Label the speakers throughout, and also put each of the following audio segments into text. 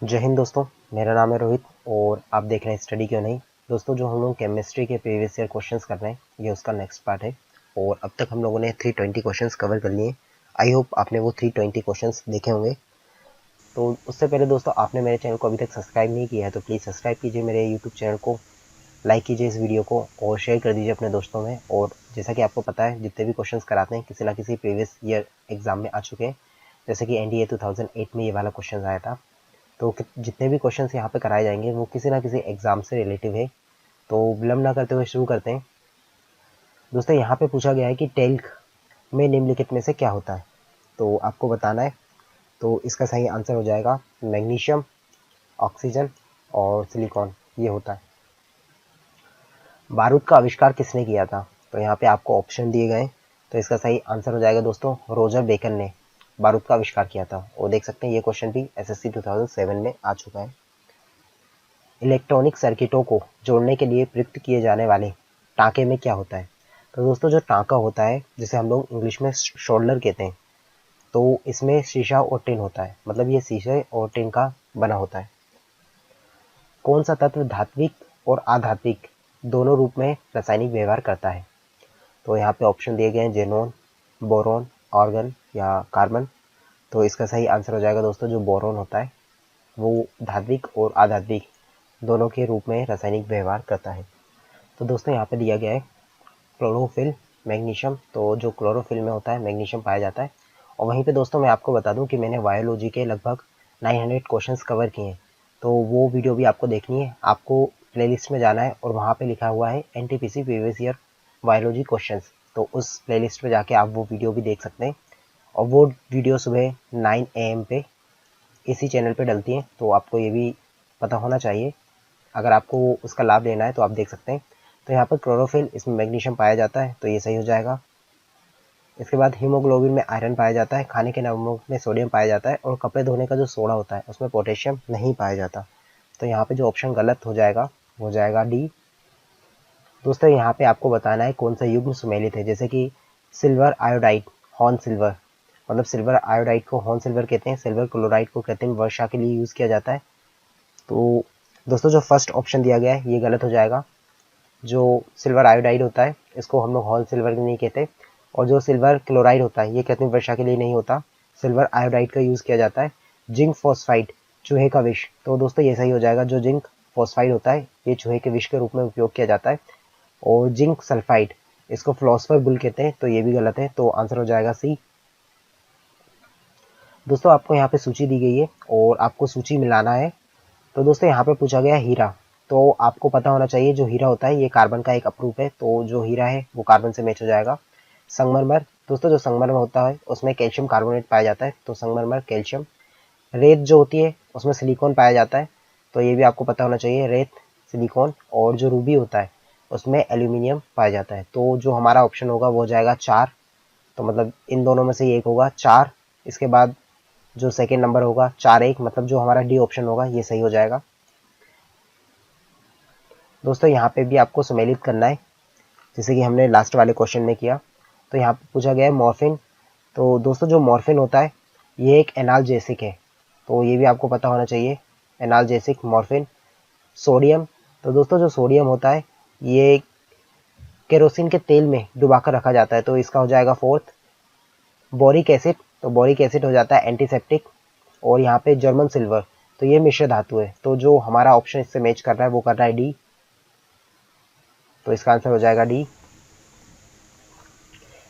Speaker 1: जय हिंद दोस्तों, मेरा नाम है रोहित और आप देख रहे हैं स्टडी क्यों नहीं। दोस्तों, जो हम लोग केमिस्ट्री के प्रीवियस ईयर क्वेश्चंस कर रहे हैं, ये उसका नेक्स्ट पार्ट है और अब तक हम लोगों ने 320 क्वेश्चंस कवर कर लिए। आई होप आपने वो 320 क्वेश्चंस देखे होंगे। तो उससे पहले दोस्तों, आपने मेरे चैनल को अभी तक सब्सक्राइब नहीं किया है तो प्लीज़ सब्सक्राइब कीजिए मेरे यूट्यूब चैनल को, लाइक कीजिए इस वीडियो को और शेयर कर दीजिए अपने दोस्तों में। और जैसा कि आपको पता है, जितने भी क्वेश्चन कराते हैं किसी ना किसी प्रीवियस ईयर एग्जाम में आ चुके हैं। जैसे कि NDA 2008 में ये वाला क्वेश्चन आया था। तो जितने भी क्वेश्चंस यहाँ पे कराए जाएंगे वो किसी ना किसी एग्जाम से रिलेटिव है। तो विलंब ना करते हुए शुरू करते हैं। दोस्तों, यहाँ पे पूछा गया है कि टेल्क में निम्नलिखित में से क्या होता है, तो आपको बताना है। तो इसका सही आंसर हो जाएगा मैग्नीशियम, ऑक्सीजन और सिलिकॉन, ये होता है। बारूद का आविष्कार किसने किया था, तो यहाँ पे आपको ऑप्शन दिए गए। तो इसका सही आंसर हो जाएगा दोस्तों, रोजर बेकन ने बारूद का आविष्कार किया था। और देख सकते हैं ये क्वेश्चन भी SSC 2007 में आ चुका है। इलेक्ट्रॉनिक सर्किटों को जोड़ने के लिए प्रयुक्त किए जाने वाले टाँके में क्या होता है, तो दोस्तों जो टाँका होता है जिसे हम लोग इंग्लिश में शोल्डर कहते हैं, तो इसमें शीशा और टिन होता है, मतलब ये शीशे और टिन का बना होता है। कौन सा तत्व धात्विक और अधात्विक दोनों रूप में रासायनिक व्यवहार करता है, तो यहाँ पे ऑप्शन दिए गए हैं जेनॉन, बोरॉन, आर्गन या कार्बन। तो इसका सही आंसर हो जाएगा दोस्तों, जो बोरॉन होता है वो धात्विक और अधात्विक दोनों के रूप में रासायनिक व्यवहार करता है। तो दोस्तों यहाँ पे दिया गया है क्लोरोफिल, मैग्नीशियम। तो जो क्लोरोफिल में होता है मैग्नीशियम पाया जाता है। और वहीं पे दोस्तों मैं आपको बता दूं कि मैंने बायोलॉजी के लगभग 900 क्वेश्चंस कवर किए हैं। तो वो वीडियो भी आपको देखनी है, आपको प्लेलिस्ट में जाना है और वहाँ पे लिखा हुआ है NTPC previous year biology questions. तो उस प्लेलिस्ट पे जाके आप वो वीडियो भी देख सकते हैं। और वो वीडियो सुबह 9 AM पे इसी चैनल पे डलती है, तो आपको ये भी पता होना चाहिए। अगर आपको उसका लाभ लेना है तो आप देख सकते हैं। तो यहाँ पर क्लोरोफिल, इसमें मैग्नीशियम पाया जाता है, तो ये सही हो जाएगा। इसके बाद हीमोग्लोबिन में आयरन पाया जाता है, खाने के नमक में सोडियम पाया जाता है और कपड़े धोने का जो सोडा होता है उसमें पोटेशियम नहीं पाया जाता। तो यहाँ पे जो ऑप्शन गलत हो जाएगा वो जाएगा डी। दोस्तों यहाँ पे आपको बताना है कौन सा युग्म सुमेलित है, जैसे कि सिल्वर आयोडाइड, हॉर्न सिल्वर, मतलब सिल्वर आयोडाइड को हॉर्न सिल्वर कहते हैं, सिल्वर क्लोराइड को कृत्रिम वर्षा के लिए यूज़ किया जाता है। तो दोस्तों जो फर्स्ट ऑप्शन दिया गया है ये गलत हो जाएगा। जो सिल्वर आयोडाइड होता है इसको हम लोग हॉल सिल्वर नहीं कहते, और जो सिल्वर क्लोराइड होता है ये कृत्रिम वर्षा के लिए नहीं होता, सिल्वर आयोडाइड का यूज़ किया जाता है। जिंक फॉस्फाइड, चूहे का विष, तो दोस्तों ये सही हो जाएगा। जो जिंक फॉस्फाइड होता है ये चूहे के विष के रूप में उपयोग किया जाता है। और जिंक सल्फाइड, इसको फिलोसफर बुल कहते हैं, तो ये भी गलत है। तो आंसर हो जाएगा सी। दोस्तों आपको यहाँ पे सूची दी गई है और आपको सूची मिलाना है। तो दोस्तों यहाँ पे पूछा गया हीरा, तो आपको पता होना चाहिए जो हीरा होता है ये कार्बन का एक अपरूप है, तो जो हीरा है वो कार्बन से मैच हो जाएगा। संगमरमर, दोस्तों जो संगमरमर होता है उसमें कैल्शियम कार्बोनेट पाया जाता है, तो संगमरमर कैल्शियम। रेत जो होती है उसमें सिलिकॉन पाया जाता है, तो ये भी आपको पता होना चाहिए, रेत, सिलिकॉन। और जो रूबी होता है उसमें एल्यूमिनियम पाया जाता है। तो जो हमारा ऑप्शन होगा वो जाएगा 4, तो मतलब इन दोनों में से एक होगा 4। इसके बाद जो सेकेंड नंबर होगा 4-1, मतलब जो हमारा डी ऑप्शन होगा ये सही हो जाएगा। दोस्तों यहाँ पे भी आपको सम्मिलित करना है, जैसे कि हमने लास्ट वाले क्वेश्चन में किया। तो यहाँ पे पूछा गया है मॉर्फिन, तो दोस्तों जो मॉर्फिन होता है ये एक एनाल्जेसिक है, तो ये भी आपको पता होना चाहिए, एनाल्जेसिक मॉर्फिन। सोडियम, तो दोस्तों जो सोडियम होता है ये केरोसिन के तेल में डुबाकर रखा जाता है, तो इसका हो जाएगा 4th। बोरिक एसिड, तो बोरिक एसिड हो जाता है एंटीसेप्टिक। और यहाँ पे जर्मन सिल्वर, तो ये मिश्र धातु है, तो जो हमारा ऑप्शन इससे मैच कर रहा है वो कर रहा है डी, तो इसका आंसर हो जाएगा डी।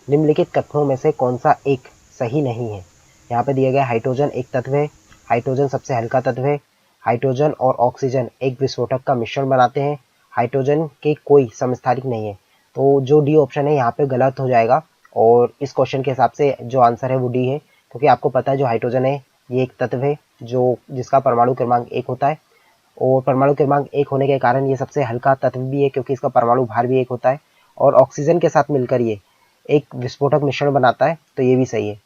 Speaker 1: निम्नलिखित कथनों में से कौन सा एक सही नहीं है, यहाँ पे दिया गया हाइड्रोजन एक तत्व है, हाइड्रोजन सबसे हल्का तत्व है, हाइड्रोजन और ऑक्सीजन एक विस्फोटक का मिश्रण बनाते हैं, हाइड्रोजन के कोई समस्थानिक नहीं है। तो जो डी ऑप्शन है यहाँ पे गलत हो जाएगा, और इस क्वेश्चन के हिसाब से जो आंसर है वो डी है, क्योंकि आपको पता है जो हाइड्रोजन है ये एक तत्व है जो जिसका परमाणु क्रमांक 1 होता है, और परमाणु क्रमांक 1 होने के कारण ये सबसे हल्का तत्व भी है क्योंकि इसका परमाणु भार भी 1 होता है, और ऑक्सीजन के साथ मिलकर ये एक विस्फोटक मिश्रण बनाता है, तो ये भी सही है।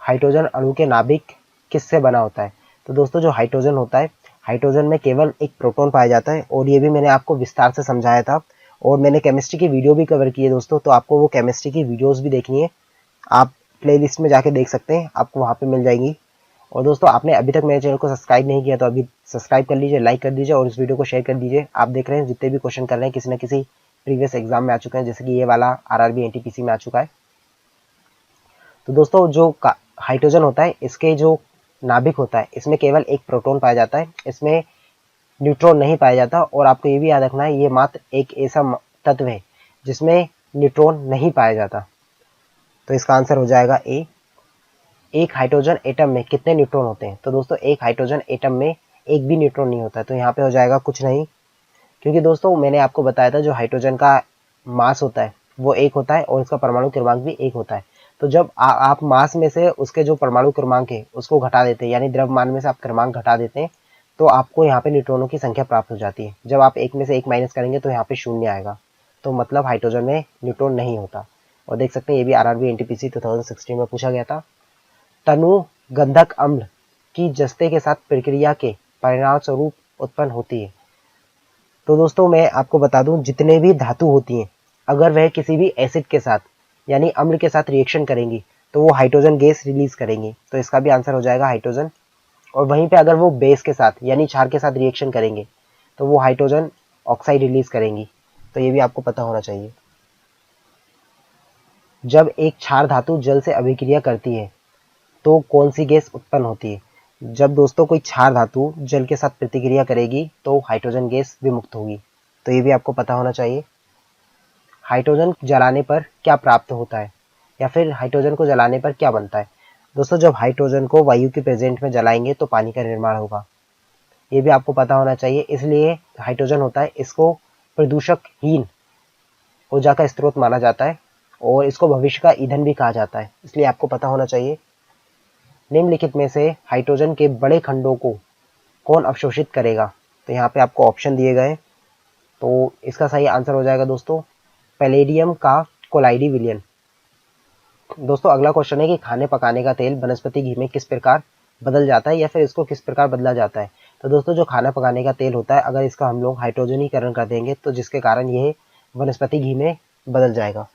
Speaker 1: हाइड्रोजन अणु के नाभिक किससे बना होता है, तो दोस्तों जो हाइड्रोजन होता है, हाइड्रोजन में केवल एक प्रोटॉन पाया जाता है, और ये भी मैंने आपको विस्तार से समझाया था, और मैंने केमिस्ट्री की वीडियो भी कवर की है दोस्तों, तो आपको वो केमिस्ट्री की वीडियोस भी देखनी है, आप प्लेलिस्ट में जाके देख सकते हैं, आपको वहाँ पे मिल जाएंगी। और दोस्तों आपने अभी तक मेरे चैनल को सब्सक्राइब नहीं किया तो अभी सब्सक्राइब कर लीजिए, लाइक कर दीजिए और इस वीडियो को शेयर कर दीजिए। आप देख रहे हैं जितने भी क्वेश्चन कर रहे हैं किसी न किसी प्रीवियस एग्जाम में आ चुके हैं, जैसे कि ये वाला आरआरबी एनटीपीसी में आ चुका है। तो दोस्तों जो हाइड्रोजन होता है, इसके जो नाभिक होता है इसमें केवल एक प्रोटॉन पाया जाता है, इसमें न्यूट्रॉन नहीं पाया जाता। और आपको ये भी याद रखना है ये मात्र एक ऐसा तत्व है जिसमें न्यूट्रॉन नहीं पाया जाता। तो इसका आंसर हो जाएगा ए। एक हाइड्रोजन एटम में कितने न्यूट्रॉन होते हैं? तो दोस्तों एक हाइड्रोजन एटम में एक भी न्यूट्रॉन नहीं होता है, तो यहाँ पे हो जाएगा कुछ नहीं। क्योंकि दोस्तों मैंने आपको बताया था जो हाइड्रोजन का मास होता है वो एक होता है और इसका परमाणु क्रमांक भी एक होता है। तो जब आप मास में से उसके जो परमाणु क्रमांक है उसको घटा देते हैं, यानी द्रव्यमान में से आप क्रमांक घटा देते हैं, तो आपको यहाँ पे न्यूट्रॉनों की संख्या प्राप्त हो जाती है। जब आप एक में से एक माइनस करेंगे तो यहाँ पे शून्य आएगा, तो मतलब हाइड्रोजन में न्यूट्रॉन नहीं होता। और देख सकते हैं ये भी आरआरबी एनटीपीसी 2016 में पूछा गया था। तनु गंधक अम्ल की जस्ते के साथ प्रक्रिया के परिणाम स्वरूप उत्पन्न होती है। तो दोस्तों मैं आपको बता दूं जितने भी धातु होती हैं अगर वह किसी भी एसिड के साथ यानी अम्ल के साथ रिएक्शन करेंगी तो वो हाइड्रोजन गैस रिलीज करेंगी, तो इसका भी आंसर हो जाएगा हाइड्रोजन। और वहीं पे अगर वो बेस के साथ यानी क्षार के साथ रिएक्शन करेंगे तो वो हाइड्रोजन ऑक्साइड रिलीज करेंगी, तो ये भी आपको पता होना चाहिए। जब एक क्षार धातु जल से अभिक्रिया करती है तो कौन सी गैस उत्पन्न होती है? जब दोस्तों कोई क्षार धातु जल के साथ प्रतिक्रिया करेगी तो हाइड्रोजन गैस विमुक्त होगी, तो ये भी आपको पता होना चाहिए। हाइड्रोजन जलाने पर क्या प्राप्त होता है, या फिर हाइड्रोजन को जलाने पर क्या बनता है? दोस्तों जब हाइड्रोजन को वायु के प्रेजेंट में जलाएंगे तो पानी का निर्माण होगा, ये भी आपको पता होना चाहिए। इसलिए हाइड्रोजन होता है इसको प्रदूषकहीन ऊर्जा का स्रोत माना जाता है और इसको भविष्य का ईंधन भी कहा जाता है, इसलिए आपको पता होना चाहिए। निम्नलिखित में से हाइड्रोजन के बड़े खंडों को कौन अवशोषित करेगा? तो यहाँ पे आपको ऑप्शन दिए गए, तो इसका सही आंसर हो जाएगा दोस्तों पैलेडियम का कोलाइडी विलयन। दोस्तों अगला क्वेश्चन है कि खाने पकाने का तेल वनस्पति घी में किस प्रकार बदल जाता है या फिर इसको किस प्रकार बदला जाता है? तो दोस्तों जो खाना पकाने का तेल होता है अगर इसका हम लोग हाइड्रोजनीकरण कर देंगे तो जिसके कारण यह वनस्पति घी में बदल जाएगा।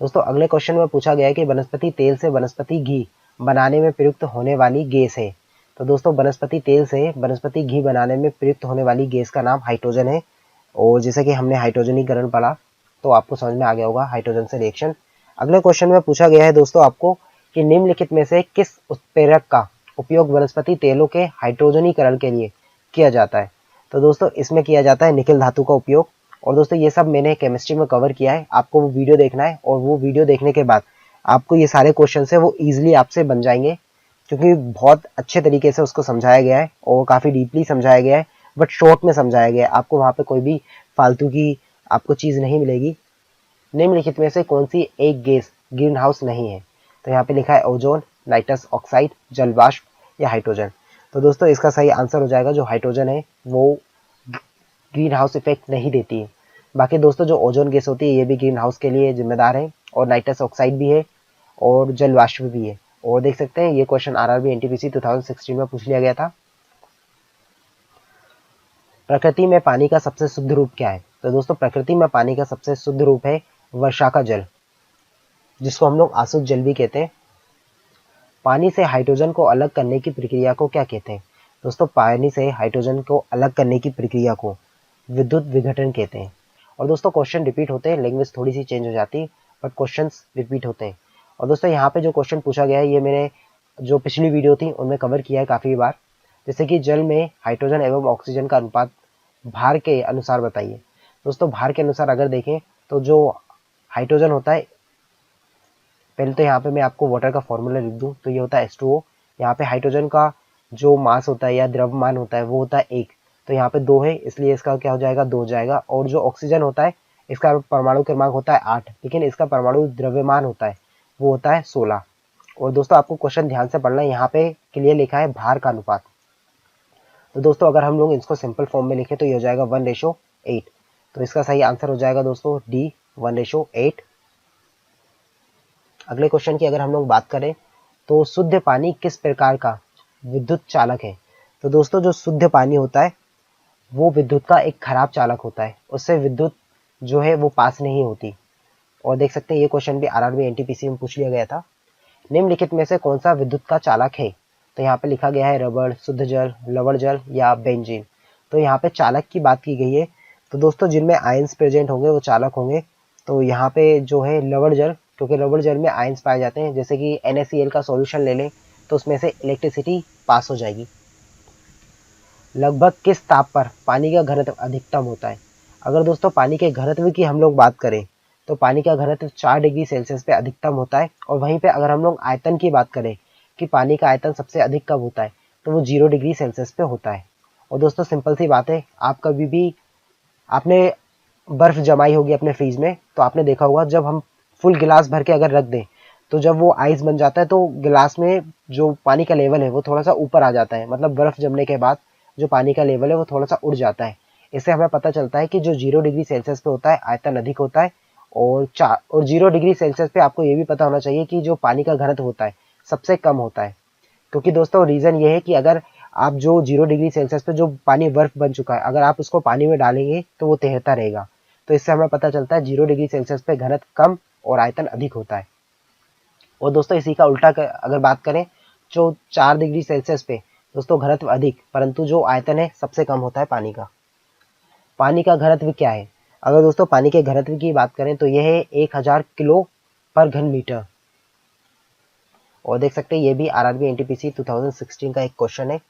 Speaker 1: दोस्तों अगले क्वेश्चन में पूछा गया है कि वनस्पति तेल से वनस्पति घी बनाने में प्रयुक्त होने वाली गैस है। तो दोस्तों वनस्पति तेल से वनस्पति घी बनाने में प्रयुक्त होने वाली गैस का नाम हाइड्रोजन है। और जैसे कि हमने हाइड्रोजनीकरण पढ़ा तो आपको समझ में आ गया होगा हाइड्रोजन से रिएक्शन। अगले क्वेश्चन में पूछा गया है दोस्तों आपको कि निम्नलिखित में से किस उत्प्रेरक का उपयोग वनस्पति तेलों के हाइड्रोजनीकरण के लिए किया जाता है? तो दोस्तों इसमें किया जाता है निकेल धातु का उपयोग। और दोस्तों ये सब मैंने केमिस्ट्री में कवर किया है, आपको वो वीडियो देखना है और वो वीडियो देखने के बाद आपको ये सारे क्वेश्चन है वो इजीली आपसे बन जाएंगे, क्योंकि बहुत अच्छे तरीके से उसको समझाया गया है और काफ़ी डीपली समझाया गया है, बट शॉर्ट में समझाया गया है। आपको वहाँ पे कोई भी फालतू की आपको चीज़ नहीं मिलेगी। निम्नलिखित में से कौन सी एक गैस ग्रीन हाउस नहीं है? तो यहाँ पे लिखा है ओजोन, नाइट्रस ऑक्साइड, जल वाष्प या हाइड्रोजन। तो दोस्तों इसका सही आंसर हो जाएगा जो हाइड्रोजन है वो ग्रीन हाउस इफेक्ट नहीं देती है। बाकी दोस्तों जो ओजोन गैस होती है ये भी ग्रीन हाउस के लिए जिम्मेदार है और नाइट्रस ऑक्साइड भी है और जल वाष्प भी है। और देख सकते हैं ये क्वेश्चन आरआरबी एनटीपीसी 2016 में पूछ लिया गया था। प्रकृति में पानी का सबसे शुद्ध रूप क्या है? तो दोस्तों प्रकृति में पानी का सबसे शुद्ध रूप है वर्षा का जल, जिसको हम लोग आशुद्ध जल भी कहते हैं। पानी से हाइड्रोजन को अलग करने की प्रक्रिया को क्या कहते हैं? दोस्तों पानी से हाइड्रोजन को अलग करने की प्रक्रिया को विद्युत विघटन कहते हैं। और दोस्तों क्वेश्चन रिपीट होते हैं, लैंग्वेज थोड़ी सी चेंज हो जाती है बट क्वेश्चंस रिपीट होते हैं। और दोस्तों यहाँ पे जो क्वेश्चन पूछा गया है ये मैंने जो पिछली वीडियो थी उनमें कवर किया है काफ़ी बार। जैसे कि जल में हाइड्रोजन एवं ऑक्सीजन का अनुपात भार के अनुसार बताइए। दोस्तों भार के अनुसार अगर देखें तो जो हाइड्रोजन होता है, पहले तो यहाँ पे मैं आपको वाटर का फॉर्मूला लिख दूँ तो ये होता है H2O। यहाँ पे हाइड्रोजन का जो मास होता है या द्रव्यमान होता है वो होता है 1, तो यहाँ पे 2 है इसलिए इसका क्या हो जाएगा 2 हो जाएगा। और जो ऑक्सीजन होता है इसका परमाणु क्रमांक होता है 8, लेकिन इसका परमाणु द्रव्यमान होता है वो होता है 16। और दोस्तों आपको क्वेश्चन ध्यान से पढ़ना है, यहाँ पे क्लियर लिखा है भार का अनुपात। तो दोस्तों अगर हम लोग इसको सिंपल फॉर्म में लिखें तो ये हो जाएगा 1:8। तो इसका सही आंसर हो जाएगा दोस्तों डी 1:8। अगले क्वेश्चन की अगर हम लोग बात करें तो शुद्ध पानी किस प्रकार का विद्युत चालक है? तो दोस्तों जो शुद्ध पानी होता है वो विद्युत का एक खराब चालक होता है, उससे विद्युत जो है वो पास नहीं होती। और देख सकते हैं ये क्वेश्चन भी आरआरबी एनटीपीसी में पूछ लिया गया था। निम्नलिखित में से कौन सा विद्युत का चालक है? तो यहाँ पे लिखा गया है रबड़, शुद्ध जल, लवण जल या बेंजीन। तो यहाँ पे चालक की बात की गई है। तो दोस्तों जिनमें आयंस प्रेजेंट होंगे वो चालक होंगे। तो यहाँ पे जो है लवण जल, क्योंकि लवण जल में आयंस पाए जाते हैं, जैसे कि NaCl का सॉल्यूशन ले लें तो उसमें से इलेक्ट्रिसिटी पास हो जाएगी। लगभग किस ताप पर पानी का घनत्व अधिकतम होता है? अगर दोस्तों पानी के घनत्व की हम लोग बात करें तो पानी का घनत्व 4 डिग्री सेल्सियस पे अधिकतम होता है। और वहीं पे अगर हम लोग आयतन की बात करें कि पानी का आयतन सबसे अधिक कब होता है, तो वो 0 डिग्री सेल्सियस पे होता है। और दोस्तों सिंपल सी बात है, आप कभी भी आपने बर्फ जमाई होगी अपने फ्रीज में, तो आपने देखा होगा जब हम फुल गिलास भर के अगर रख दें तो जब वो आइस बन जाता है तो गिलास में जो पानी का लेवल है वो थोड़ा सा ऊपर आ जाता है। मतलब बर्फ जमने के बाद जो पानी का लेवल है वो थोड़ा सा उड़ जाता है। इससे हमें पता चलता है कि जो 0 डिग्री सेल्सियस पे होता है आयतन अधिक होता है। और 0 डिग्री सेल्सियस पे आपको ये भी पता होना चाहिए कि जो पानी का घनत्व होता है सबसे कम होता है। क्योंकि दोस्तों रीजन ये है कि अगर आप जो 0 डिग्री सेल्सियस पे जो पानी बर्फ बन चुका है अगर आप उसको पानी में डालेंगे तो वो तैरता रहेगा। तो इससे हमें पता चलता है 0 डिग्री सेल्सियस पे घनत्व कम और आयतन अधिक होता है। और दोस्तों इसी का उल्टा अगर बात करें जो 4 डिग्री सेल्सियस पे दोस्तों घनत्व अधिक परंतु जो आयतन है सबसे कम होता है पानी का। पानी का घनत्व क्या है? अगर दोस्तों पानी के घनत्व की बात करें तो यह है 1000 किलो पर घन मीटर। और देख सकते हैं ये भी RRB NTPC 2016 का एक क्वेश्चन है।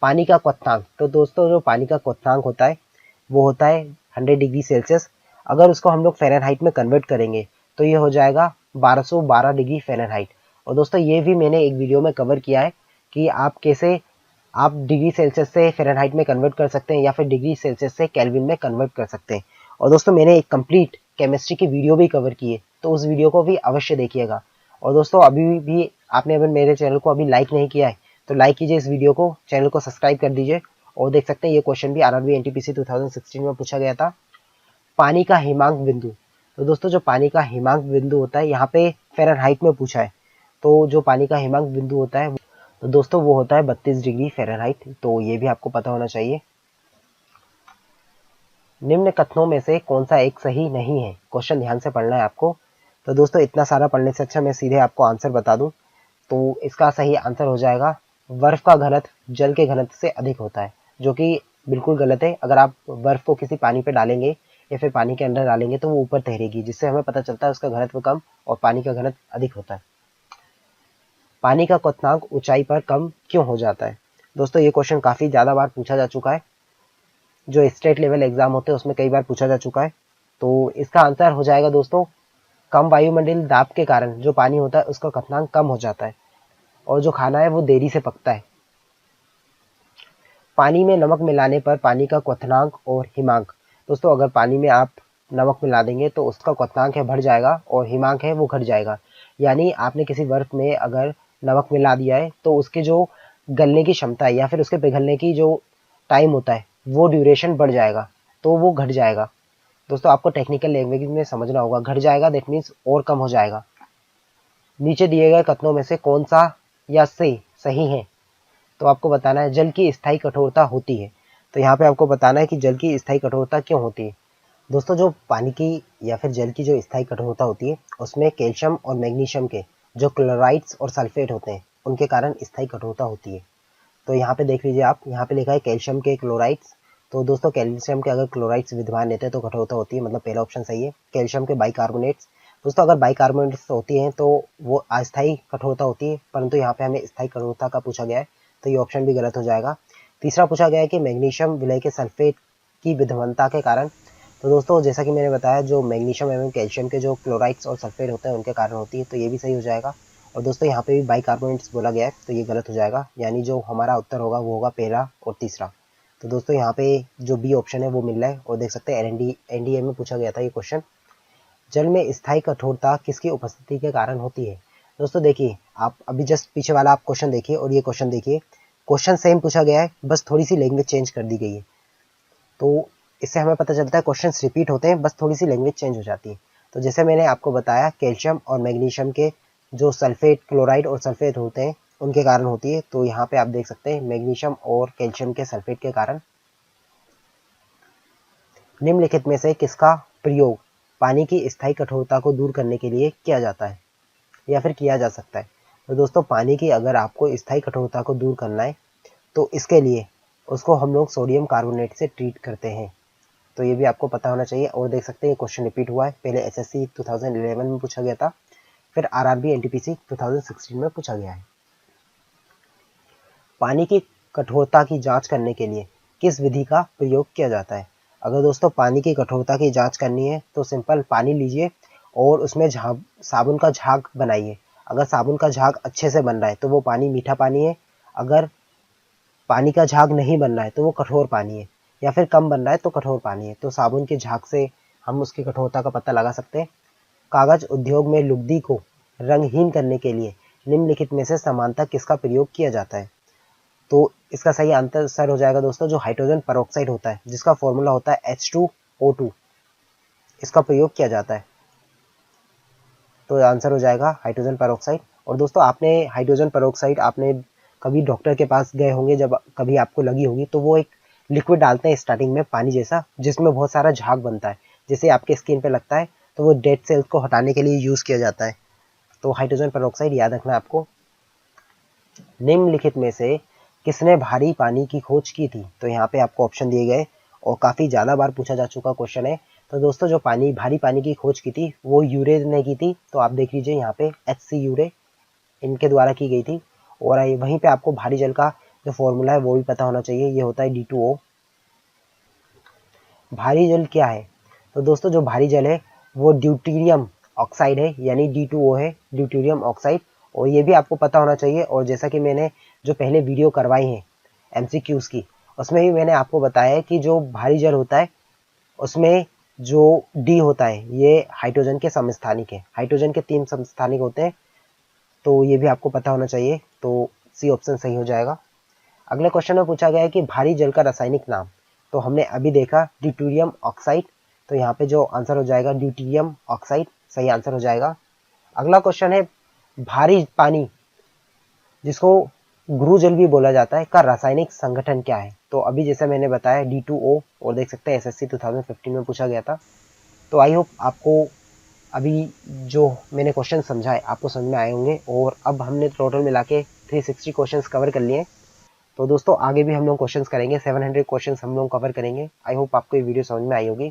Speaker 1: पानी का क्वथनांक, तो दोस्तों जो पानी का क्वथनांक होता है वो होता है 100 डिग्री सेल्सियस। अगर उसको हम लोग फ़ारेनहाइट में कन्वर्ट करेंगे तो ये हो जाएगा 1212 डिग्री फ़ारेनहाइट। और दोस्तों ये भी मैंने एक वीडियो में कवर किया है कि आप कैसे आप डिग्री सेल्सियस से फ़ारेनहाइट में कन्वर्ट कर सकते हैं या फिर डिग्री सेल्सियस से केल्विन में कन्वर्ट कर सकते हैं। और दोस्तों मैंने एक कंप्लीट केमिस्ट्री की वीडियो भी कवर की है, तो उस वीडियो को भी अवश्य देखिएगा। और दोस्तों अभी भी आपने अगर मेरे चैनल को अभी लाइक नहीं किया है तो लाइक कीजिए इस वीडियो को, चैनल को सब्सक्राइब कर दीजिए। और देख सकते हैं ये क्वेश्चन भी RRB NTPC 2016 में पूछा गया था। पानी का हिमांक बिंदु, तो दोस्तों जो पानी का हिमांक बिंदु होता है यहाँ पे फ़ारेनहाइट में पूछा है। तो जो पानी का हिमांक बिंदु होता है तो दोस्तों वो होता है 32 डिग्री फ़ारेनहाइट। तो ये भी आपको पता होना चाहिए। निम्न कथनों में से कौन सा एक सही नहीं है? क्वेश्चन ध्यान से पढ़ना है आपको। तो दोस्तों इतना सारा पढ़ने से अच्छा मैं सीधे आपको आंसर बता दूं। तो इसका सही आंसर हो जाएगा बर्फ का घनत्व जल के घनत्व से अधिक होता है, जो कि बिल्कुल गलत है। अगर आप बर्फ को किसी पानी पे डालेंगे या फिर पानी के अंदर डालेंगे तो वो ऊपर तैरेगी, जिससे हमें पता चलता है उसका घनत्व कम और पानी का घनत्व अधिक होता है। पानी का क्वथनांक ऊंचाई पर कम क्यों हो जाता है? दोस्तों ये क्वेश्चन काफी ज्यादा बार पूछा जा चुका है, जो स्टेट लेवल एग्जाम होते हैं उसमें कई बार पूछा जा चुका है। तो इसका आंसर हो जाएगा दोस्तों कम वायुमंडलीय दाब के कारण जो पानी होता है उसका क्वथनांक कम हो जाता है और जो खाना है वो देरी से पकता है। पानी में नमक मिलाने पर पानी का क्वथनांक और हिमांक, दोस्तों अगर पानी में आप नमक मिला देंगे तो उसका क्वथनांक है बढ़ जाएगा और हिमांक है वो घट जाएगा। यानी आपने किसी बर्फ में अगर नमक मिला दिया है तो उसके जो गलने की क्षमता है या फिर उसके पिघलने की जो टाइम होता है वो ड्यूरेशन बढ़ जाएगा, तो वो घट जाएगा। दोस्तों आपको टेक्निकल लैंग्वेज में समझना होगा, घट जाएगा दैट मीन्स और कम हो जाएगा। नीचे दिए गए कथनों में से कौन सा या से सही है? तो आपको बताना है जल की स्थायी कठोरता होती है। तो यहाँ पे आपको बताना है कि जल की स्थायी कठोरता क्यों होती है। दोस्तों जो पानी की या फिर जल की जो स्थायी कठोरता होती है उसमें कैल्शियम और मैग्नीशियम के जो क्लोराइड्स और सल्फेट होते हैं उनके कारण स्थायी कठोरता होती है। तो यहाँ पे देख लीजिए आप, यहाँ पे लिखा है कैल्शियम के क्लोराइड्स। तो दोस्तों कैल्शियम के अगर क्लोराइड्स विद्यमान रहते हैं तो कठोरता होती है, मतलब पहला ऑप्शन सही है। कैल्शियम के बाइकार्बोनेट्स, दोस्तों अगर बाइकार्बोनेट्स होती हैं तो वो अस्थायी कठोरता होती है, परंतु यहाँ पे हमें स्थायी कठोरता का पूछा गया है तो ये ऑप्शन भी गलत हो जाएगा। तीसरा पूछा गया है कि मैग्नीशियम विलय के सल्फेट की विद्यमानता के कारण। तो दोस्तों जैसा कि मैंने बताया जो मैग्नीशियम एवं कैल्शियम के जो क्लोराइड्स और सल्फेट होते हैं उनके कारण होती है, तो ये भी सही हो जाएगा। और दोस्तों यहाँ पे भी बाइकार्बोनेट्स बोला गया है तो ये गलत हो जाएगा, यानी जो हमारा उत्तर होगा वो होगा पहला और तीसरा। तो दोस्तों यहाँ पे जो बी ऑप्शन है वो मिल रहा है। और देख सकते हैं NDA में पूछा गया था ये क्वेश्चन, जल में स्थायी कठोरता किसकी उपस्थिति के कारण होती है? दोस्तों देखिए आप अभी जस्ट पीछे वाला आप क्वेश्चन देखिए और ये क्वेश्चन देखिए, क्वेश्चन सेम पूछा गया है बस थोड़ी सी लैंग्वेज चेंज कर दी गई है। तो इससे हमें पता चलता है क्वेश्चन रिपीट होते हैं, बस थोड़ी सी लैंग्वेज चेंज हो जाती है। तो जैसे मैंने आपको बताया कैल्शियम और मैग्नीशियम के जो सल्फेट क्लोराइड और सल्फेट होते हैं उनके कारण होती है। तो यहाँ पे आप देख सकते हैं मैग्नीशियम और कैल्शियम के सल्फेट के कारण। निम्नलिखित में से किसका प्रयोग पानी की स्थायी कठोरता को दूर करने के लिए किया जाता है या फिर किया जा सकता है? तो दोस्तों पानी की अगर आपको स्थायी कठोरता को दूर करना है तो इसके लिए उसको हम लोग सोडियम कार्बोनेट से ट्रीट करते हैं। तो ये भी आपको पता होना चाहिए। और देख सकते हैं ये क्वेश्चन रिपीट हुआ है, पहले एसएससी 2011 में पूछा गया था, फिर आरआरबी एनटीपीसी 2016 में पूछा गया है। पानी की कठोरता की जांच करने के लिए किस विधि का प्रयोग किया जाता है? अगर दोस्तों पानी की कठोरता की जांच करनी है तो सिंपल पानी लीजिए और उसमें साबुन का झाग बनाइए। अगर साबुन का झाग अच्छे से बन रहा है तो वो पानी मीठा पानी है, अगर पानी का झाग नहीं बन रहा है तो वो कठोर पानी है, या फिर कम बन रहा है तो कठोर पानी है। तो साबुन के झाग से हम उसकी कठोरता का पता लगा सकते हैं। कागज उद्योग में लुगदी को रंगहीन करने के लिए निम्नलिखित में से समानतः किसका प्रयोग किया जाता है? तो इसका सही आंसर हो जाएगा दोस्तों जो हाइड्रोजन पेरोक्साइड होता है, जिसका फॉर्मूला होता है H2O2, इसका प्रयोग किया जाता है। तो आंसर हो जाएगा हाइड्रोजन पेरोक्साइड। और दोस्तों आपने हाइड्रोजन पेरोक्साइड आपने कभी डॉक्टर के पास गए होंगे, जब कभी आपको लगी होगी, तो वो एक लिक्विड डालते हैं स्टार्टिंग में पानी जैसा, जिसमें बहुत सारा झाग बनता है, जैसे आपके स्किन पे लगता है, तो वो डेड सेल्स को हटाने के लिए यूज किया जाता है। तो हाइड्रोजन पेरोक्साइड याद रखना आपको। निम्नलिखित में से किसने भारी पानी की खोज की थी? तो यहाँ पे आपको ऑप्शन दिए गए और काफी ज्यादा बार पूछा जा चुका क्वेश्चन है। तो दोस्तों जो भारी पानी की खोज की थी वो यूरे ने की थी। तो आप देख लीजिए यहाँ पे HC यूरे इनके द्वारा की गई थी। और वहीं पे आपको भारी जल का जो फॉर्मूला है वो भी पता होना चाहिए, ये होता है D2O। भारी जल क्या है? तो दोस्तों जो भारी जल है वो ड्यूटीरियम ऑक्साइड है, यानी D2O है, ड्यूटीरियम ऑक्साइड। और ये भी आपको पता होना चाहिए। और जैसा कि मैंने जो पहले वीडियो करवाई है MCQs की, उसमें भी मैंने आपको बताया है कि जो भारी जल होता है उसमें जो D होता है ये हाइड्रोजन के समस्थानिक है, हाइड्रोजन के 3 समस्थानिक होते हैं। तो ये भी आपको पता होना चाहिए। तो सी ऑप्शन सही हो जाएगा। अगले क्वेश्चन में पूछा गया है कि भारी जल का रासायनिक नाम। तो हमने अभी देखा ड्यूटीरियम ऑक्साइड, तो यहाँ पे जो आंसर हो जाएगा ड्यूटीरियम ऑक्साइड सही आंसर हो जाएगा। अगला क्वेश्चन है भारी पानी जिसको गुरु जल भी बोला जाता है का रासायनिक संगठन क्या है? तो अभी जैसे मैंने बताया D2O, और देख सकते हैं एसएससी 2015 में पूछा गया था। तो आई होप आपको अभी जो मैंने क्वेश्चन समझाए आपको समझ में आए होंगे। और अब हमने टोटल मिला के 360 क्वेश्चंस कवर कर लिए। तो दोस्तों आगे भी हम लोग क्वेश्चंस करेंगे, 700 क्वेश्चंस हम लोग कवर करेंगे। आई होप आपको ये वीडियो समझ में आई होगी।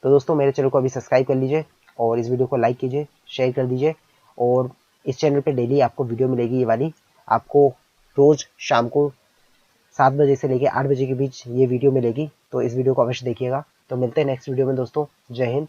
Speaker 1: तो दोस्तों मेरे चैनल को अभी सब्सक्राइब कर लीजिए और इस वीडियो को लाइक कीजिए, शेयर कर दीजिए। और इस चैनल पे डेली आपको वीडियो मिलेगी, ये वाली आपको रोज शाम को 7 बजे से लेकर 8 बजे के बीच ये वीडियो मिलेगी। तो इस वीडियो को अवश्य देखिएगा। तो मिलते हैं नेक्स्ट वीडियो में दोस्तों। जय हिंद,